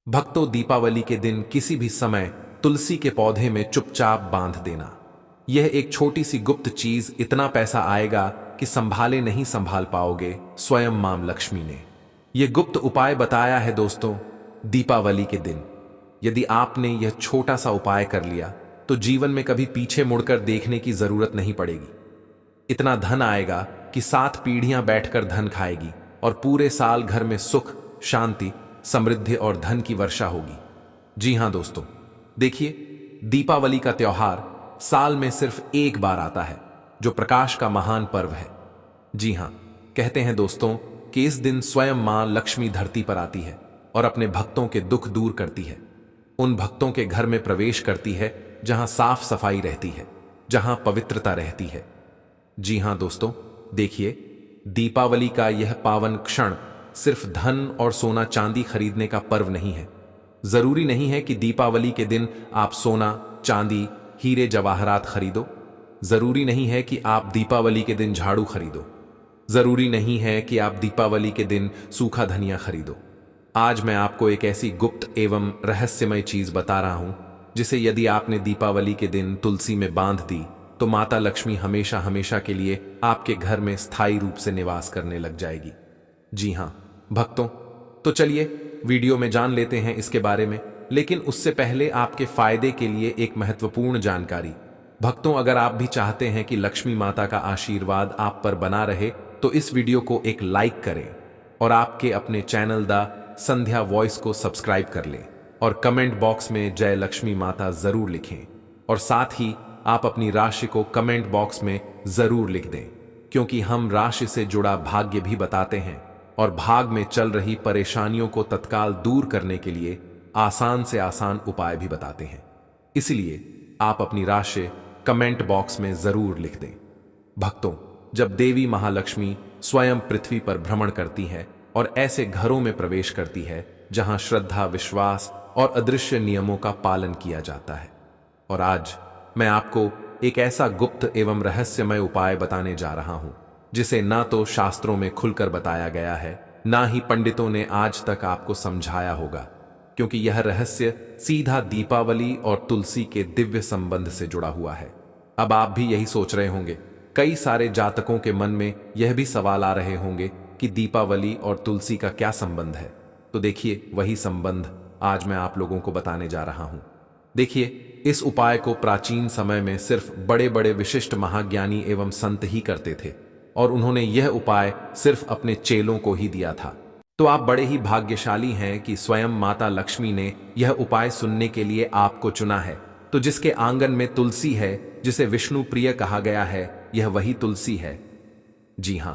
भक्तों, दीपावली के दिन किसी भी समय तुलसी के पौधे में चुपचाप बांध देना। यह एक छोटी सी गुप्त चीज, इतना पैसा आएगा कि संभाले नहीं संभाल पाओगे। स्वयं मां लक्ष्मी ने यह गुप्त उपाय बताया है दोस्तों। दीपावली के दिन यदि आपने यह छोटा सा उपाय कर लिया तो जीवन में कभी पीछे मुड़कर देखने की जरूरत नहीं पड़ेगी। इतना धन आएगा कि 7 पीढ़ियां बैठकर धन खाएगी और पूरे साल घर में सुख, शांति, समृद्धि और धन की वर्षा होगी। जी हां दोस्तों, देखिए, दीपावली का त्योहार साल में सिर्फ एक बार आता है, जो प्रकाश का महान पर्व है। जी हां, कहते हैं दोस्तों कि इस दिन स्वयं मां लक्ष्मी धरती पर आती है और अपने भक्तों के दुख दूर करती है। उन भक्तों के घर में प्रवेश करती है जहां साफ सफाई रहती है, जहां पवित्रता रहती है। जी हां दोस्तों, देखिए, दीपावली का यह पावन क्षण सिर्फ धन और सोना चांदी खरीदने का पर्व नहीं है। जरूरी नहीं है कि दीपावली के दिन आप सोना, चांदी, हीरे जवाहरात खरीदो। जरूरी नहीं है कि आप दीपावली के दिन झाड़ू खरीदो। जरूरी नहीं है कि आप दीपावली के दिन सूखा धनिया खरीदो। आज मैं आपको एक ऐसी गुप्त एवं रहस्यमय चीज बता रहा हूं, जिसे यदि आपने दीपावली के दिन तुलसी में बांध दी तो माता लक्ष्मी हमेशा हमेशा के लिए आपके घर में स्थायी रूप से निवास करने लग जाएगी। जी हां भक्तों, तो चलिए वीडियो में जान लेते हैं इसके बारे में। लेकिन उससे पहले आपके फायदे के लिए एक महत्वपूर्ण जानकारी। भक्तों, अगर आप भी चाहते हैं कि लक्ष्मी माता का आशीर्वाद आप पर बना रहे तो इस वीडियो को एक लाइक करें और आपके अपने चैनल द संध्या वॉइस को सब्सक्राइब कर लें और कमेंट बॉक्स में जय लक्ष्मी माता जरूर लिखें। और साथ ही आप अपनी राशि को कमेंट बॉक्स में जरूर लिख दें, क्योंकि हम राशि से जुड़ा भाग्य भी बताते हैं और भाग में चल रही परेशानियों को तत्काल दूर करने के लिए आसान से आसान उपाय भी बताते हैं। इसलिए आप अपनी राशि कमेंट बॉक्स में जरूर लिख दें। भक्तों, जब देवी महालक्ष्मी स्वयं पृथ्वी पर भ्रमण करती है और ऐसे घरों में प्रवेश करती है जहां श्रद्धा, विश्वास और अदृश्य नियमों का पालन किया जाता है, और आज मैं आपको एक ऐसा गुप्त एवं रहस्यमय उपाय बताने जा रहा हूं जिसे ना तो शास्त्रों में खुलकर बताया गया है, ना ही पंडितों ने आज तक आपको समझाया होगा, क्योंकि यह रहस्य सीधा दीपावली और तुलसी के दिव्य संबंध से जुड़ा हुआ है। अब आप भी यही सोच रहे होंगे, कई सारे जातकों के मन में यह भी सवाल आ रहे होंगे कि दीपावली और तुलसी का क्या संबंध है। तो देखिए, वही संबंध आज मैं आप लोगों को बताने जा रहा हूं। देखिए, इस उपाय को प्राचीन समय में सिर्फ बड़े बड़े विशिष्ट महाज्ञानी एवं संत ही करते थे और उन्होंने यह उपाय सिर्फ अपने चेलों को ही दिया था। तो आप बड़े ही भाग्यशाली हैं कि स्वयं माता लक्ष्मी ने यह उपाय सुनने के लिए आपको चुना है। तो जिसके आंगन में तुलसी है, जिसे विष्णु प्रिय कहा गया है, यह वही तुलसी है। जी हां,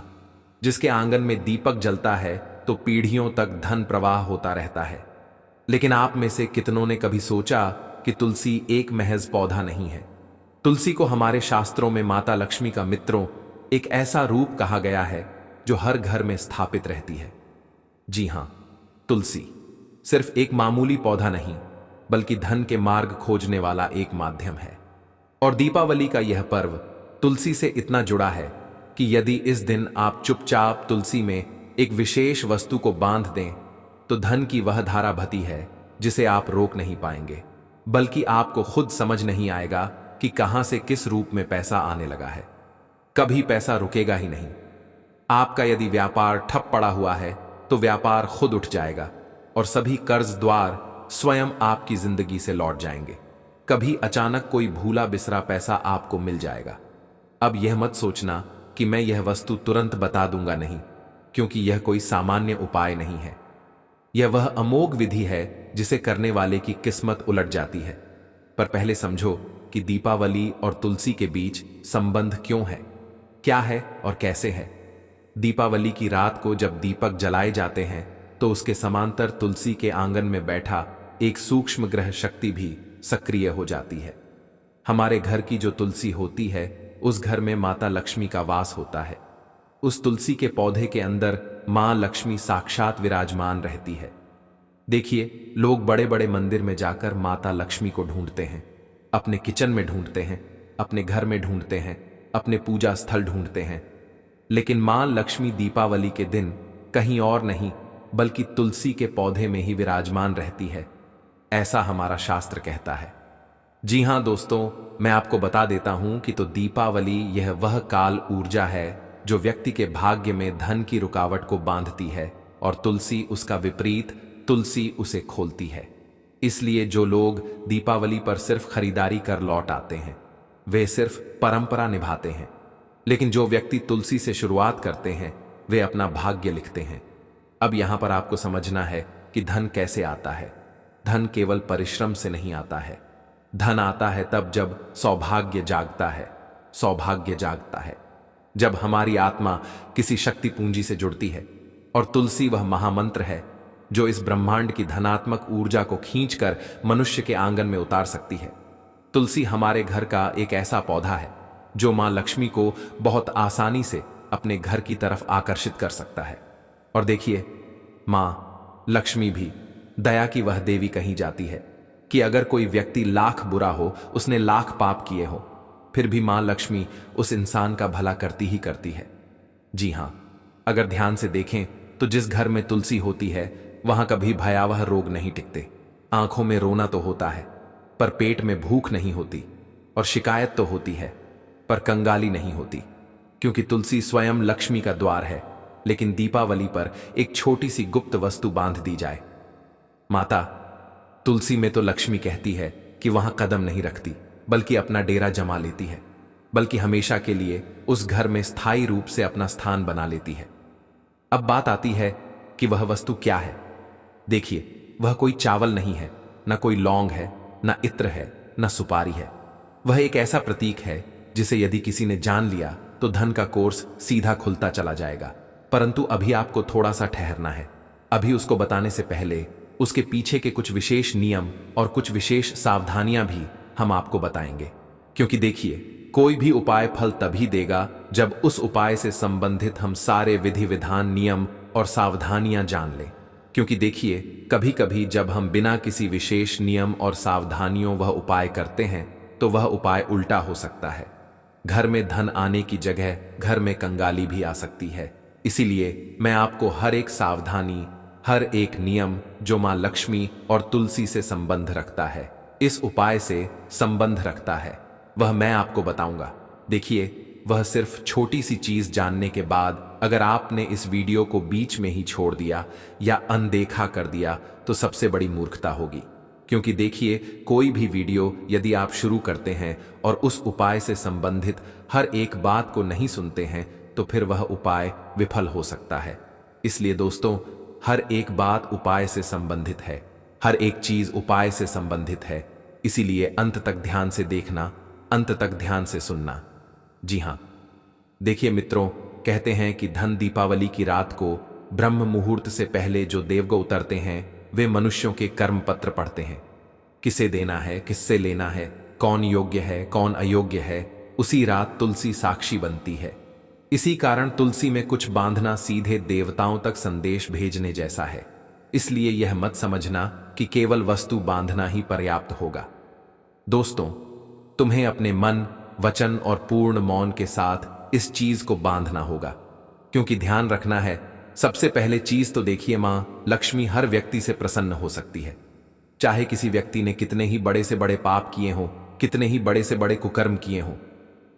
जिसके आंगन में दीपक जलता है तो पीढ़ियों तक धन प्रवाह होता रहता है। लेकिन आप में से कितनों ने कभी सोचा कि तुलसी एक महज पौधा नहीं है। तुलसी को हमारे शास्त्रों में माता लक्ष्मी का मित्रों, एक ऐसा रूप कहा गया है जो हर घर में स्थापित रहती है। जी हां, तुलसी सिर्फ एक मामूली पौधा नहीं, बल्कि धन के मार्ग खोजने वाला एक माध्यम है। और दीपावली का यह पर्व तुलसी से इतना जुड़ा है कि यदि इस दिन आप चुपचाप तुलसी में एक विशेष वस्तु को बांध दें तो धन की वह धारा बहती है जिसे आप रोक नहीं पाएंगे, बल्कि आपको खुद समझ नहीं आएगा कि कहां से किस रूप में पैसा आने लगा है। कभी पैसा रुकेगा ही नहीं। आपका यदि व्यापार ठप पड़ा हुआ है तो व्यापार खुद उठ जाएगा और सभी कर्ज द्वार स्वयं आपकी जिंदगी से लौट जाएंगे। कभी अचानक कोई भूला बिसरा पैसा आपको मिल जाएगा। अब यह मत सोचना कि मैं यह वस्तु तुरंत बता दूंगा, नहीं, क्योंकि यह कोई सामान्य उपाय नहीं है। यह वह अमोघ विधि है जिसे करने वाले की किस्मत उलट जाती है। पर पहले समझो कि दीपावली और तुलसी के बीच संबंध क्यों है, क्या है और कैसे है। दीपावली की रात को जब दीपक जलाए जाते हैं तो उसके समांतर तुलसी के आंगन में बैठा एक सूक्ष्म ग्रह शक्ति भी सक्रिय हो जाती है। हमारे घर की जो तुलसी होती है, उस घर में माता लक्ष्मी का वास होता है। उस तुलसी के पौधे के अंदर मां लक्ष्मी साक्षात विराजमान रहती है। देखिए, लोग बड़े बड़े मंदिर में जाकर माता लक्ष्मी को ढूंढते हैं, अपने किचन में ढूंढते हैं, अपने घर में ढूंढते हैं, अपने पूजा स्थल ढूंढते हैं, लेकिन मां लक्ष्मी दीपावली के दिन कहीं और नहीं, बल्कि तुलसी के पौधे में ही विराजमान रहती है, ऐसा हमारा शास्त्र कहता है। जी हां दोस्तों, मैं आपको बता देता हूं कि तो दीपावली यह वह काल ऊर्जा है जो व्यक्ति के भाग्य में धन की रुकावट को बांधती है, और तुलसी उसका विपरीत, तुलसी उसे खोलती है। इसलिए जो लोग दीपावली पर सिर्फ खरीदारी कर लौट आते हैं, वे सिर्फ परंपरा निभाते हैं, लेकिन जो व्यक्ति तुलसी से शुरुआत करते हैं, वे अपना भाग्य लिखते हैं। अब यहां पर आपको समझना है कि धन कैसे आता है। धन केवल परिश्रम से नहीं आता है। धन आता है तब जब सौभाग्य जागता है। सौभाग्य जागता है जब हमारी आत्मा किसी शक्ति पूंजी से जुड़ती है, और तुलसी वह महामंत्र है जो इस ब्रह्मांड की धनात्मक ऊर्जा को खींचकर मनुष्य के आंगन में उतार सकती है। तुलसी हमारे घर का एक ऐसा पौधा है जो मां लक्ष्मी को बहुत आसानी से अपने घर की तरफ आकर्षित कर सकता है। और देखिए, मां लक्ष्मी भी दया की वह देवी कही जाती है कि अगर कोई व्यक्ति लाख बुरा हो, उसने लाख पाप किए हो, फिर भी मां लक्ष्मी उस इंसान का भला करती ही करती है। जी हां, अगर ध्यान से देखें तो जिस घर में तुलसी होती है वहां कभी भयावह रोग नहीं टिकते। आंखों में रोना तो होता है, पर पेट में भूख नहीं होती, और शिकायत तो होती है, पर कंगाली नहीं होती, क्योंकि तुलसी स्वयं लक्ष्मी का द्वार है। लेकिन दीपावली पर एक छोटी सी गुप्त वस्तु बांध दी जाए। माता तुलसी में तो लक्ष्मी कहती है कि वहां कदम नहीं रखती, बल्कि अपना डेरा जमा लेती है, बल्कि हमेशा के लिए उस घर में स्थायी रूप से अपना स्थान बना लेती है। अब बात आती है कि वह वस्तु क्या है। देखिए, वह कोई चावल नहीं है, न कोई लौंग है, न इत्र है, न सुपारी है। वह एक ऐसा प्रतीक है जिसे यदि किसी ने जान लिया तो धन का कोर्स सीधा खुलता चला जाएगा। परंतु अभी आपको थोड़ा सा ठहरना है। अभी उसको बताने से पहले उसके पीछे के कुछ विशेष नियम और कुछ विशेष सावधानियां भी हम आपको बताएंगे। क्योंकि देखिए, कोई भी उपाय फल तभी देगा जब उस उपाय से संबंधित हम सारे विधि विधान, नियम और सावधानियां जान लें। क्योंकि देखिए, कभी कभी जब हम बिना किसी विशेष नियम और सावधानियों वह उपाय करते हैं तो वह उपाय उल्टा हो सकता है। घर में धन आने की जगह घर में कंगाली भी आ सकती है। इसीलिए मैं आपको हर एक सावधानी, हर एक नियम जो मां लक्ष्मी और तुलसी से संबंध रखता है, इस उपाय से संबंध रखता है, वह मैं आपको बताऊंगा। देखिए, वह सिर्फ छोटी सी चीज जानने के बाद अगर आपने इस वीडियो को बीच में ही छोड़ दिया या अनदेखा कर दिया तो सबसे बड़ी मूर्खता होगी। क्योंकि देखिए, कोई भी वीडियो यदि आप शुरू करते हैं और उस उपाय से संबंधित हर एक बात को नहीं सुनते हैं तो फिर वह उपाय विफल हो सकता है। इसलिए दोस्तों, हर एक बात उपाय से संबंधित है, हर एक चीज उपाय से संबंधित है। इसीलिए अंत तक ध्यान से देखना, अंत तक ध्यान से सुनना। जी हां, देखिए मित्रों, कहते हैं कि धन दीपावली की रात को ब्रह्म मुहूर्त से पहले जो देवगण उतरते हैं वे मनुष्यों के कर्म पत्र पढ़ते हैं। किसे देना है, किससे लेना है, कौन योग्य है, कौन अयोग्य है, उसी रात तुलसी साक्षी बनती है। इसी कारण तुलसी में कुछ बांधना सीधे देवताओं तक संदेश भेजने जैसा है। इसलिए यह मत समझना कि केवल वस्तु बांधना ही पर्याप्त होगा। दोस्तों, तुम्हें अपने मन, वचन और पूर्ण मौन के साथ इस चीज को बांधना होगा। क्योंकि ध्यान रखना है, सबसे पहले चीज तो देखिए, मां लक्ष्मी हर व्यक्ति से प्रसन्न हो सकती है। चाहे किसी व्यक्ति ने कितने ही बड़े से बड़े पाप किए हों, कितने ही बड़े से बड़े कुकर्म किए हों।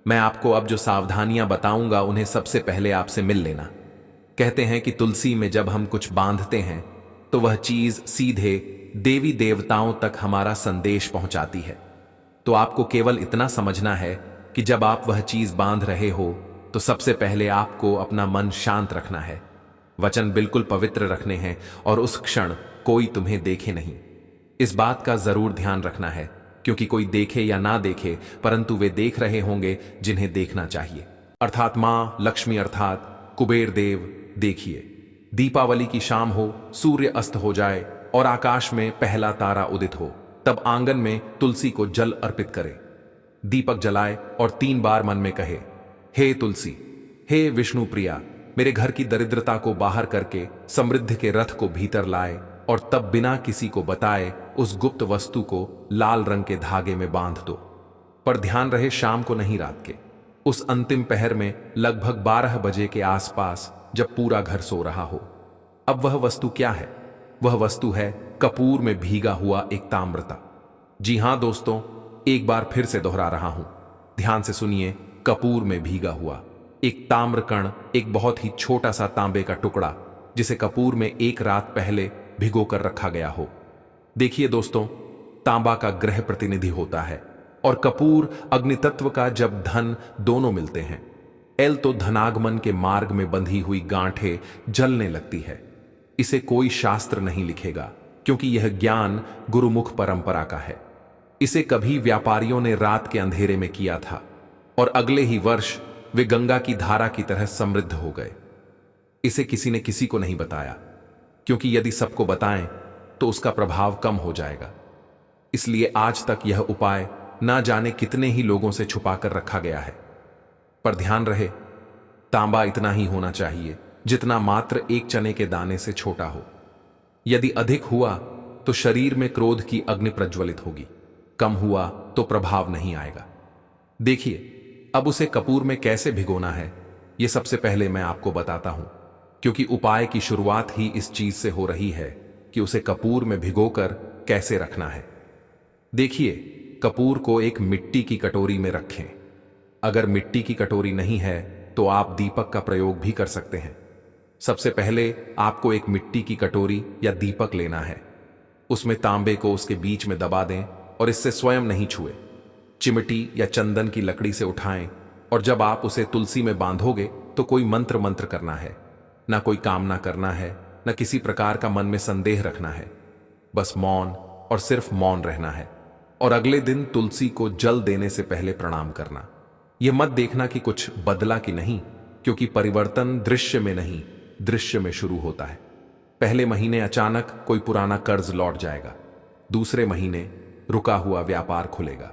मैं आपको अब जो सावधानियां बताऊंगा उन्हें सबसे पहले आपसे मिल लेना। कहते हैं कि तुलसी में जब हम कुछ बांधते हैं तो वह चीज सीधे देवी देवताओं तक हमारा संदेश पहुंचाती है। तो आपको केवल इतना समझना है कि जब आप वह चीज बांध रहे हो तो सबसे पहले आपको अपना मन शांत रखना है, वचन बिल्कुल पवित्र रखने हैं, और उस क्षण कोई तुम्हें देखे नहीं। इस बात का जरूर ध्यान रखना है, क्योंकि कोई देखे या ना देखे, परंतु वे देख रहे होंगे जिन्हें देखना चाहिए, अर्थात मां लक्ष्मी अर्थात कुबेर देव। देखिए, दीपावली की शाम हो, सूर्य अस्त हो जाए और आकाश में पहला तारा उदित हो, तब आंगन में तुलसी को जल अर्पित करे, दीपक जलाए और 3 बार मन में कहे, हे तुलसी, हे विष्णु प्रिया, मेरे घर की दरिद्रता को बाहर करके समृद्धि के रथ को भीतर लाए, और तब बिना किसी को बताए उस गुप्त वस्तु को लाल रंग के धागे में बांध दो। पर ध्यान रहे, शाम को नहीं, रात के उस अंतिम पहर में लगभग 12 बजे के आसपास, जब पूरा घर सो रहा हो। अब वह वस्तु क्या है? वह वस्तु है कपूर में भीगा हुआ एक ताम्रता। जी हां दोस्तों, एक बार फिर से दोहरा रहा हूं, ध्यान से सुनिए। कपूर में भीगा हुआ एक ताम्र कण, एक बहुत ही छोटा सा तांबे का टुकड़ा जिसे कपूर में एक रात पहले भिगो कर रखा गया हो। देखिए दोस्तों, तांबा का ग्रह प्रतिनिधि होता है और कपूर अग्नि तत्व का जब धन दोनों मिलते हैं, एल तो धनागमन के मार्ग में बंधी हुई गांठें जलने लगती है। इसे कोई शास्त्र नहीं लिखेगा क्योंकि यह ज्ञान गुरुमुख परंपरा का है। इसे कभी व्यापारियों ने रात के अंधेरे में किया था और अगले ही वर्ष वे गंगा की धारा की तरह समृद्ध हो गए। इसे किसी ने किसी को नहीं बताया क्योंकि यदि सबको बताएं तो उसका प्रभाव कम हो जाएगा। इसलिए आज तक यह उपाय ना जाने कितने ही लोगों से छुपा कर रखा गया है। पर ध्यान रहे, तांबा इतना ही होना चाहिए जितना मात्र एक चने के दाने से छोटा हो। यदि अधिक हुआ तो शरीर में क्रोध की अग्नि प्रज्वलित होगी, कम हुआ तो प्रभाव नहीं आएगा। देखिए, अब उसे कपूर में कैसे भिगोना है, यह सबसे पहले मैं आपको बताता हूं, क्योंकि उपाय की शुरुआत ही इस चीज से हो रही है कि उसे कपूर में भिगोकर कैसे रखना है। देखिए, कपूर को एक मिट्टी की कटोरी में रखें। अगर मिट्टी की कटोरी नहीं है तो आप दीपक का प्रयोग भी कर सकते हैं। सबसे पहले आपको एक मिट्टी की कटोरी या दीपक लेना है। उसमें तांबे को उसके बीच में दबा दें और इससे स्वयं नहीं छुए। चिमटी या चंदन की लकड़ी से उठाएं और जब आप उसे तुलसी में बांधोगे तो कोई मंत्र करना है, ना कोई कामना करना है, न किसी प्रकार का मन में संदेह रखना है। बस मौन और सिर्फ मौन रहना है और अगले दिन तुलसी को जल देने से पहले प्रणाम करना। यह मत देखना कि कुछ बदला कि नहीं, क्योंकि परिवर्तन दृश्य में नहीं, दृश्य में शुरू होता है। पहले महीने अचानक कोई पुराना कर्ज लौट जाएगा, दूसरे महीने रुका हुआ व्यापार खुलेगा,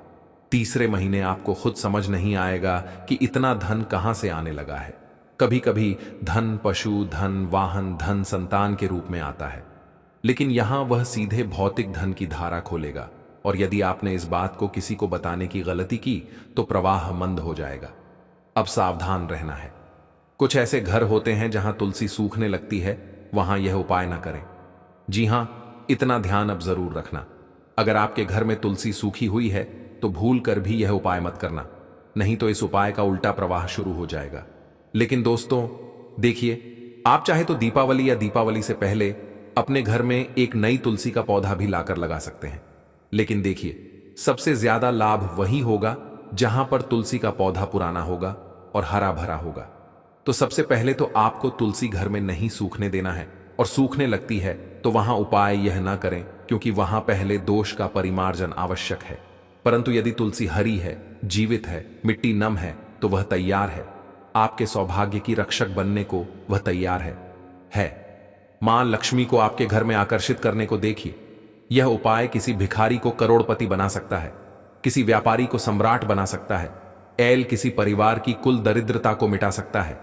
तीसरे महीने आपको खुद समझ नहीं आएगा कि इतना धन कहां से आने लगा है। कभी कभी धन पशु, धन वाहन, धन संतान के रूप में आता है, लेकिन यहां वह सीधे भौतिक धन की धारा खोलेगा और यदि आपने इस बात को किसी को बताने की गलती की तो प्रवाह मंद हो जाएगा। अब सावधान रहना है। कुछ ऐसे घर होते हैं जहां तुलसी सूखने लगती है, वहां यह उपाय ना करें। जी हां, इतना ध्यान अब जरूर रखना, अगर आपके घर में तुलसी सूखी हुई है तो भूल कर भी यह उपाय मत करना, नहीं तो इस उपाय का उल्टा प्रवाह शुरू हो जाएगा। लेकिन दोस्तों देखिए, आप चाहे तो दीपावली या दीपावली से पहले अपने घर में एक नई तुलसी का पौधा भी लाकर लगा सकते हैं। लेकिन देखिए, सबसे ज्यादा लाभ वही होगा जहां पर तुलसी का पौधा पुराना होगा और हरा भरा होगा। तो सबसे पहले तो आपको तुलसी घर में नहीं सूखने देना है, और सूखने लगती है तो वहां उपाय यह ना करें, क्योंकि वहां पहले दोष का परिमार्जन आवश्यक है। परंतु यदि तुलसी हरी है, जीवित है, मिट्टी नम है, तो वह तैयार है। आपके सौभाग्य की रक्षक बनने को वह तैयार है। मां लक्ष्मी को आपके घर में आकर्षित करने को देखिए। यह उपाय किसी भिखारी को करोड़पति बना सकता है, किसी व्यापारी को सम्राट बना सकता है, एल किसी परिवार की कुल दरिद्रता को मिटा सकता है।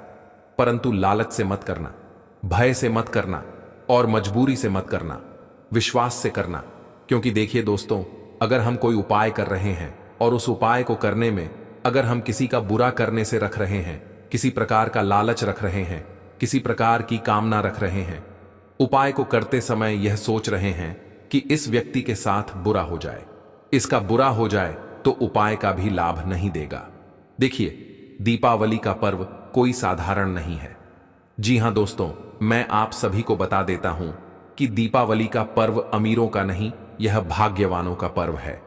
परंतु लालच से मत करना, भय से मत करना और मजबूरी से मत करना, विश्वास से करना। क्योंकि देखिए दोस्तों, अगर हम कोई उपाय कर रहे हैं और उस उपाय को करने में अगर हम किसी का बुरा करने से रख रहे हैं, किसी प्रकार का लालच रख रहे हैं, किसी प्रकार की कामना रख रहे हैं, उपाय को करते समय यह सोच रहे हैं कि इस व्यक्ति के साथ बुरा हो जाए, इसका बुरा हो जाए, तो उपाय का भी लाभ नहीं देगा। देखिए, दीपावली का पर्व कोई साधारण नहीं है। जी हां दोस्तों, मैं आप सभी को बता देता हूं कि दीपावली का पर्व अमीरों का नहीं, यह भाग्यवानों का पर्व है।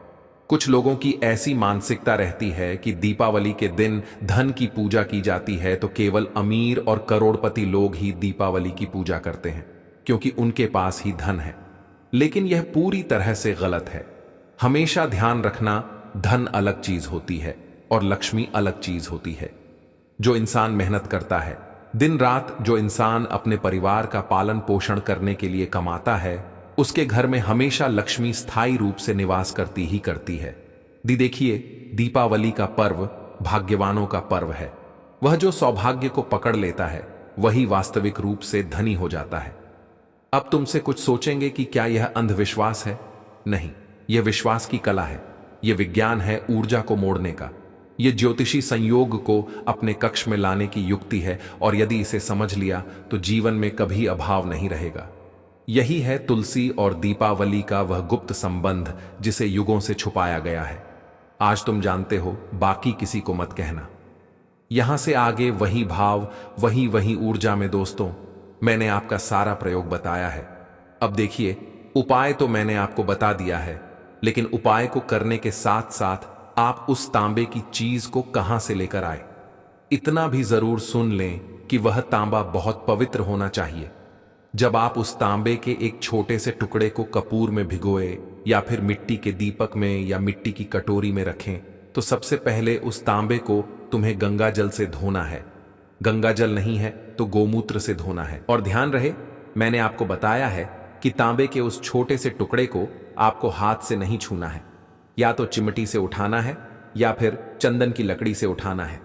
कुछ लोगों की ऐसी मानसिकता रहती है कि दीपावली के दिन धन की पूजा की जाती है, तो केवल अमीर और करोड़पति लोग ही दीपावली की पूजा करते हैं क्योंकि उनके पास ही धन है। लेकिन यह पूरी तरह से गलत है। हमेशा ध्यान रखना, धन अलग चीज होती है और लक्ष्मी अलग चीज होती है। जो इंसान मेहनत करता है, दिन रात जो इंसान अपने परिवार का पालन पोषण करने के लिए कमाता है, उसके घर में हमेशा लक्ष्मी स्थायी रूप से निवास करती ही करती है। देखिए, दीपावली का पर्व भाग्यवानों का पर्व है। वह जो सौभाग्य को पकड़ लेता है वही वास्तविक रूप से धनी हो जाता है। अब तुमसे कुछ सोचेंगे कि क्या यह अंधविश्वास है? नहीं, यह विश्वास की कला है। यह विज्ञान है ऊर्जा को मोड़ने का। ये ज्योतिषी संयोग को अपने कक्ष में लाने की युक्ति है और यदि इसे समझ लिया तो जीवन में कभी अभाव नहीं रहेगा। यही है तुलसी और दीपावली का वह गुप्त संबंध जिसे युगों से छुपाया गया है। आज तुम जानते हो, बाकी किसी को मत कहना। यहां से आगे वही भाव, वही ऊर्जा में दोस्तों, मैंने आपका सारा प्रयोग बताया है। अब देखिए, उपाय तो मैंने आपको बता दिया है, लेकिन उपाय को करने के साथ साथ आप उस तांबे की चीज को कहां से लेकर आए, इतना भी जरूर सुन लें कि वह तांबा बहुत पवित्र होना चाहिए। जब आप उस तांबे के एक छोटे से टुकड़े को कपूर में भिगोए या फिर मिट्टी के दीपक में या मिट्टी की कटोरी में रखें, तो सबसे पहले उस तांबे को तुम्हें गंगा जल से धोना है। गंगा जल नहीं है तो गोमूत्र से धोना है। और ध्यान रहे, मैंने आपको बताया है कि तांबे के उस छोटे से टुकड़े को आपको हाथ से नहीं छूना है, या तो चिमटी से उठाना है या फिर चंदन की लकड़ी से उठाना है।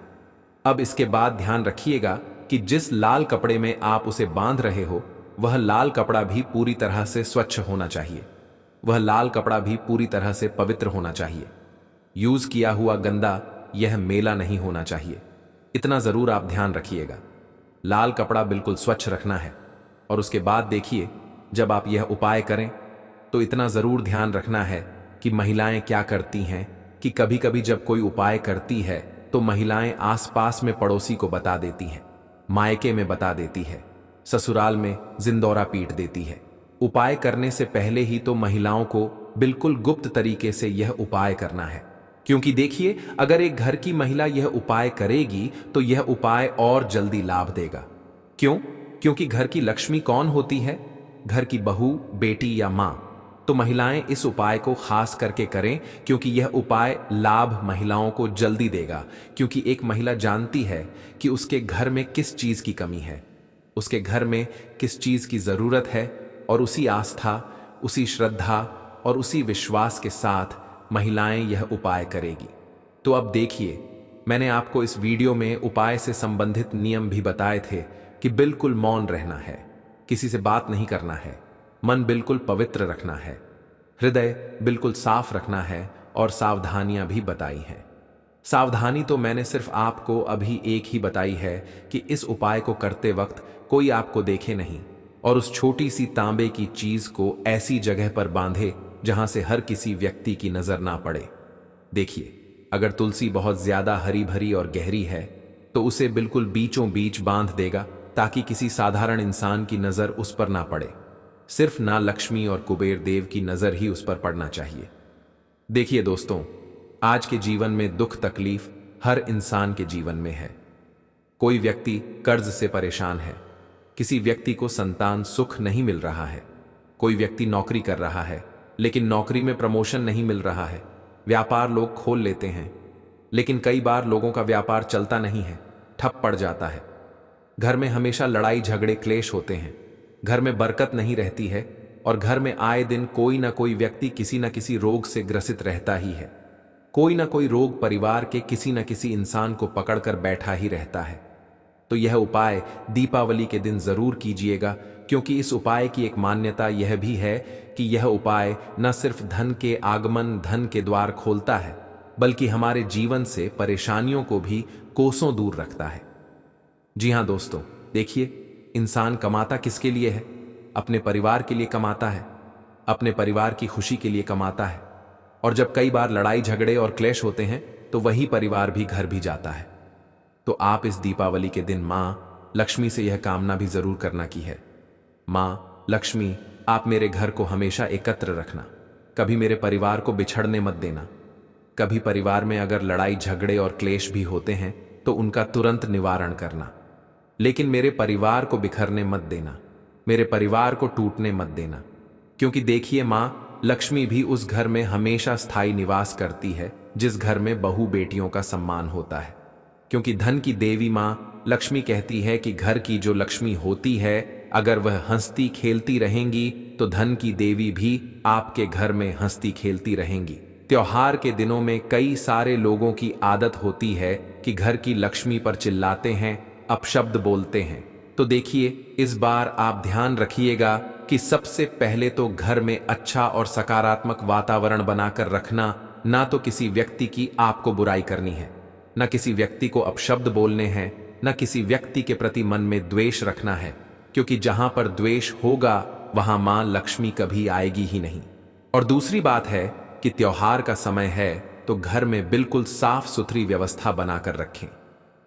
अब इसके बाद ध्यान रखिएगा कि जिस लाल कपड़े में आप उसे बांध रहे हो, वह लाल कपड़ा भी पूरी तरह से स्वच्छ होना चाहिए। वह लाल कपड़ा भी पूरी तरह से पवित्र होना चाहिए। यूज किया हुआ गंदा यह मेला नहीं होना चाहिए। इतना जरूर आप ध्यान रखिएगा। लाल कपड़ा बिल्कुल स्वच्छ रखना है। और उसके बाद देखिए, जब आप यह उपाय करें तो इतना जरूर ध्यान रखना है कि महिलाएं क्या करती हैं कि कभी कभी जब कोई उपाय करती है तो महिलाएं आसपास में पड़ोसी को बता देती हैं, मायके में बता देती है, ससुराल में जिंदौरा पीट देती है। उपाय करने से पहले ही तो महिलाओं को बिल्कुल गुप्त तरीके से यह उपाय करना है। क्योंकि देखिए, अगर एक घर की महिला यह उपाय करेगी तो यह उपाय और जल्दी लाभ देगा। क्यों? क्योंकि घर की लक्ष्मी कौन होती है? घर की बहू, बेटी या मां। तो महिलाएं इस उपाय को खास करके करें, क्योंकि यह उपाय लाभ महिलाओं को जल्दी देगा। क्योंकि एक महिला जानती है कि उसके घर में किस चीज की कमी है, उसके घर में किस चीज की जरूरत है, और उसी आस्था, उसी श्रद्धा और उसी विश्वास के साथ महिलाएं यह उपाय करेगी। तो अब देखिए, मैंने आपको इस वीडियो में उपाय से संबंधित नियम भी बताए थे कि बिल्कुल मौन रहना है, किसी से बात नहीं करना है, मन बिल्कुल पवित्र रखना है, हृदय बिल्कुल साफ रखना है और सावधानियां भी बताई हैं। सावधानी तो मैंने सिर्फ आपको अभी एक ही बताई है कि इस उपाय को करते वक्त कोई आपको देखे नहीं, और उस छोटी सी तांबे की चीज को ऐसी जगह पर बांधे जहां से हर किसी व्यक्ति की नजर ना पड़े। देखिए, अगर तुलसी बहुत ज्यादा हरी भरी और गहरी है तो उसे बिल्कुल बीचों बीच बांध देगा, ताकि किसी साधारण इंसान की नजर उस पर ना पड़े। सिर्फ ना लक्ष्मी और कुबेर देव की नजर ही उस पर पड़ना चाहिए। देखिए दोस्तों, आज के जीवन में दुख तकलीफ हर इंसान के जीवन में है। कोई व्यक्ति कर्ज से परेशान है, किसी व्यक्ति को संतान सुख नहीं मिल रहा है, कोई व्यक्ति नौकरी कर रहा है लेकिन नौकरी में प्रमोशन नहीं मिल रहा है, व्यापार लोग खोल लेते हैं लेकिन कई बार लोगों का व्यापार चलता नहीं है, ठप पड़ जाता है। घर में हमेशा लड़ाई झगड़े क्लेश होते हैं, घर में बरकत नहीं रहती है, और घर में आए दिन कोई ना कोई व्यक्ति किसी न किसी रोग से ग्रसित रहता ही है। कोई ना कोई रोग परिवार के किसी न किसी इंसान को पकड़कर बैठा ही रहता है। तो यह उपाय दीपावली के दिन जरूर कीजिएगा, क्योंकि इस उपाय की एक मान्यता यह भी है कि यह उपाय न सिर्फ धन के आगमन, धन के द्वार खोलता है, बल्कि हमारे जीवन से परेशानियों को भी कोसों दूर रखता है। जी हां दोस्तों, देखिए, इंसान कमाता किसके लिए है? अपने परिवार के लिए कमाता है, अपने परिवार की खुशी के लिए कमाता है। और जब कई बार लड़ाई झगड़े और क्लेश होते हैं तो वही परिवार भी घर भी जाता है। तो आप इस दीपावली के दिन मां लक्ष्मी से यह कामना भी जरूर करना की है, मां लक्ष्मी, आप मेरे घर को हमेशा एकत्र रखना, कभी मेरे परिवार को बिछड़ने मत देना। कभी परिवार में अगर लड़ाई झगड़े और क्लेश भी होते हैं तो उनका तुरंत निवारण करना, लेकिन मेरे परिवार को बिखरने मत देना, मेरे परिवार को टूटने मत देना। क्योंकि देखिए, मां लक्ष्मी भी उस घर में हमेशा स्थायी निवास करती है जिस घर में बहू बेटियों का सम्मान होता है। क्योंकि धन की देवी मां लक्ष्मी कहती है कि घर की जो लक्ष्मी होती है, अगर वह हंसती खेलती रहेंगी तो धन की देवी भी आपके घर में हंसती खेलती रहेंगी। त्योहार के दिनों में कई सारे लोगों की आदत होती है कि घर की लक्ष्मी पर चिल्लाते हैं, अपशब्द बोलते हैं। तो देखिए, इस बार आप ध्यान रखिएगा कि सबसे पहले तो घर में अच्छा और सकारात्मक वातावरण बनाकर रखना, ना तो किसी व्यक्ति की आपको बुराई करनी है। न किसी व्यक्ति को अपशब्द बोलने हैं, न किसी व्यक्ति के प्रति मन में द्वेष रखना है, क्योंकि जहां पर द्वेष होगा वहां मां लक्ष्मी कभी आएगी ही नहीं। और दूसरी बात है कि त्योहार का समय है तो घर में बिल्कुल साफ सुथरी व्यवस्था बनाकर रखें।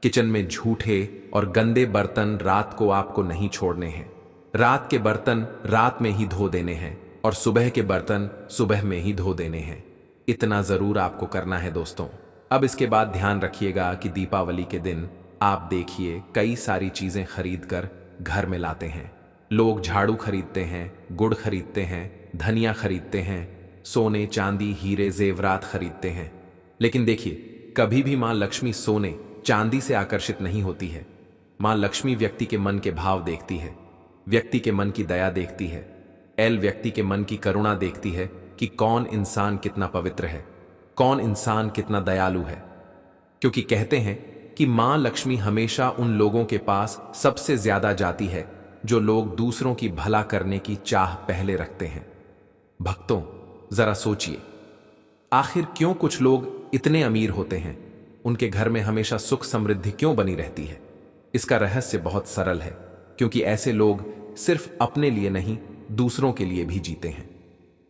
किचन में झूठे और गंदे बर्तन रात को आपको नहीं छोड़ने हैं। रात के बर्तन रात में ही धो देने हैं और सुबह के बर्तन सुबह में ही धो देने हैं। इतना जरूर आपको करना है दोस्तों। अब इसके बाद ध्यान रखिएगा कि दीपावली के दिन आप देखिए कई सारी चीजें खरीद कर घर में लाते हैं। लोग झाड़ू खरीदते हैं, गुड़ खरीदते हैं, धनिया खरीदते हैं, सोने चांदी हीरे जेवरात खरीदते हैं। लेकिन देखिए, कभी भी मां लक्ष्मी सोने चांदी से आकर्षित नहीं होती है। मां लक्ष्मी व्यक्ति के मन के भाव देखती है, व्यक्ति के मन की दया देखती है, व्यक्ति के मन की करुणा देखती है कि कौन इंसान कितना पवित्र है, कौन इंसान कितना दयालु है। क्योंकि कहते हैं कि मां लक्ष्मी हमेशा उन लोगों के पास सबसे ज्यादा जाती है जो लोग दूसरों की भला करने की चाह पहले रखते हैं। भक्तों, जरा सोचिए, आखिर क्यों कुछ लोग इतने अमीर होते हैं? उनके घर में हमेशा सुख समृद्धि क्यों बनी रहती है? इसका रहस्य बहुत सरल है, क्योंकि ऐसे लोग सिर्फ अपने लिए नहीं, दूसरों के लिए भी जीते हैं।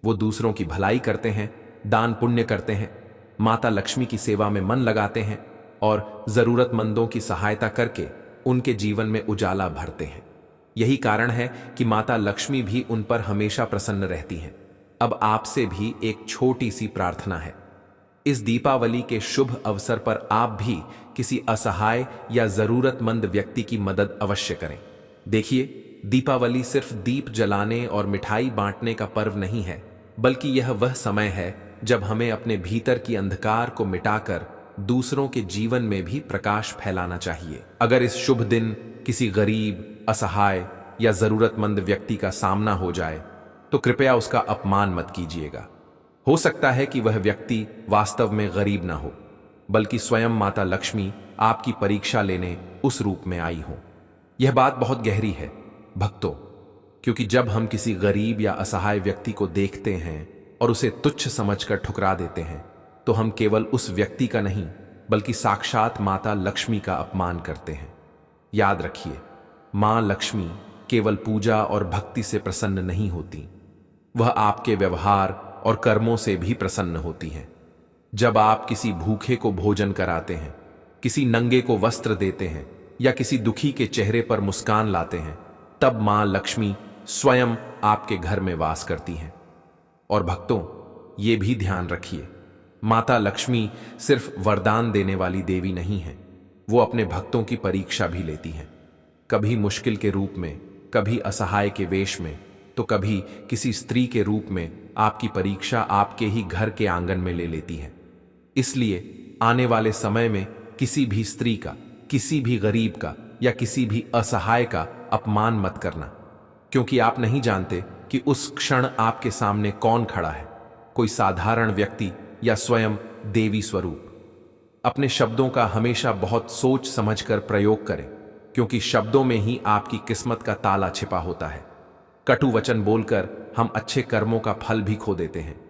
वो दूसरों की भलाई करते हैं, दान पुण्य करते हैं, माता लक्ष्मी की सेवा में मन लगाते हैं और जरूरतमंदों की सहायता करके उनके जीवन में उजाला भरते हैं। यही कारण है कि माता लक्ष्मी भी उन पर हमेशा प्रसन्न रहती हैं। अब आपसे भी एक छोटी सी प्रार्थना है। इस दीपावली के शुभ अवसर पर आप भी किसी असहाय या जरूरतमंद व्यक्ति की मदद अवश्य करें। देखिए, दीपावली सिर्फ दीप जलाने और मिठाई बांटने का पर्व नहीं है, बल्कि यह वह समय है जब हमें अपने भीतर की अंधकार को मिटाकर दूसरों के जीवन में भी प्रकाश फैलाना चाहिए। अगर इस शुभ दिन किसी गरीब, असहाय या जरूरतमंद व्यक्ति का सामना हो जाए तो कृपया उसका अपमान मत कीजिएगा। हो सकता है कि वह व्यक्ति वास्तव में गरीब ना हो, बल्कि स्वयं माता लक्ष्मी आपकी परीक्षा लेने उस रूप में आई हो। यह बात बहुत गहरी है भक्तों, क्योंकि जब हम किसी गरीब या असहाय व्यक्ति को देखते हैं और उसे तुच्छ समझकर ठुकरा देते हैं तो हम केवल उस व्यक्ति का नहीं, बल्कि साक्षात माता लक्ष्मी का अपमान करते हैं। याद रखिए, मां लक्ष्मी केवल पूजा और भक्ति से प्रसन्न नहीं होती, वह आपके व्यवहार और कर्मों से भी प्रसन्न होती हैं। जब आप किसी भूखे को भोजन कराते हैं, किसी नंगे को वस्त्र देते हैं या किसी दुखी के चेहरे पर मुस्कान लाते हैं, तब मां लक्ष्मी स्वयं आपके घर में वास करती हैं। और भक्तों, ये भी ध्यान रखिए, माता लक्ष्मी सिर्फ वरदान देने वाली देवी नहीं है, वो अपने भक्तों की परीक्षा भी लेती हैं। कभी मुश्किल के रूप में, कभी असहाय के वेश में, तो कभी किसी स्त्री के रूप में आपकी परीक्षा आपके ही घर के आंगन में ले लेती है। इसलिए आने वाले समय में किसी भी स्त्री का, किसी भी गरीब का या किसी भी असहाय का अपमान मत करना, क्योंकि आप नहीं जानते कि उस क्षण आपके सामने कौन खड़ा है, कोई साधारण व्यक्ति या स्वयं देवी स्वरूप। अपने शब्दों का हमेशा बहुत सोच समझकर प्रयोग करें, क्योंकि शब्दों में ही आपकी किस्मत का ताला छिपा होता है। कटु वचन बोलकर हम अच्छे कर्मों का फल भी खो देते हैं।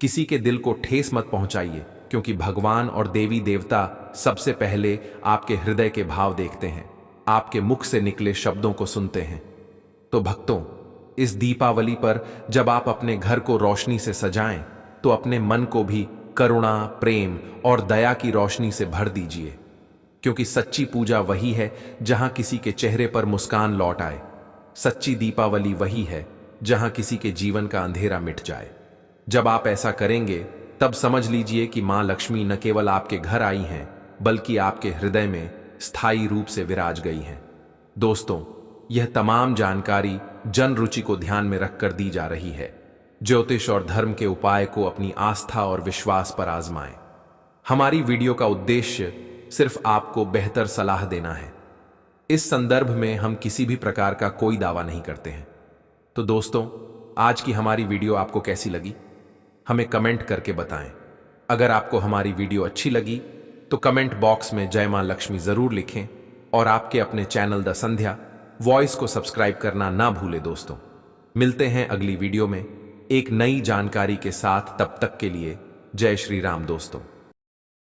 किसी के दिल को ठेस मत पहुंचाइए, क्योंकि भगवान और देवी देवता सबसे पहले आपके हृदय के भाव देखते हैं, आपके मुख से निकले शब्दों को सुनते हैं। तो भक्तों, इस दीपावली पर जब आप अपने घर को रोशनी से सजाएं, तो अपने मन को भी करुणा, प्रेम और दया की रोशनी से भर दीजिए, क्योंकि सच्ची पूजा वही है जहां किसी के चेहरे पर मुस्कान लौट आए। सच्ची दीपावली वही है जहां किसी के जीवन का अंधेरा मिट जाए। जब आप ऐसा करेंगे, तब समझ लीजिए कि मां लक्ष्मी न केवल आपके घर आई हैं, बल्कि आपके हृदय में स्थायी रूप से विराज गई हैं। दोस्तों, यह तमाम जानकारी जन रुचि को ध्यान में रखकर दी जा रही है। ज्योतिष और धर्म के उपाय को अपनी आस्था और विश्वास पर आजमाएं। हमारी वीडियो का उद्देश्य सिर्फ आपको बेहतर सलाह देना है। इस संदर्भ में हम किसी भी प्रकार का कोई दावा नहीं करते हैं। तो दोस्तों, आज की हमारी वीडियो आपको कैसी लगी, हमें कमेंट करके बताएं। अगर आपको हमारी वीडियो अच्छी लगी तो कमेंट बॉक्स में जय मां लक्ष्मी जरूर लिखें और आपके अपने चैनल द संध्या वॉइस को सब्सक्राइब करना ना भूलें। दोस्तों, मिलते हैं अगली वीडियो में एक नई जानकारी के साथ। तब तक के लिए जय श्री राम दोस्तों।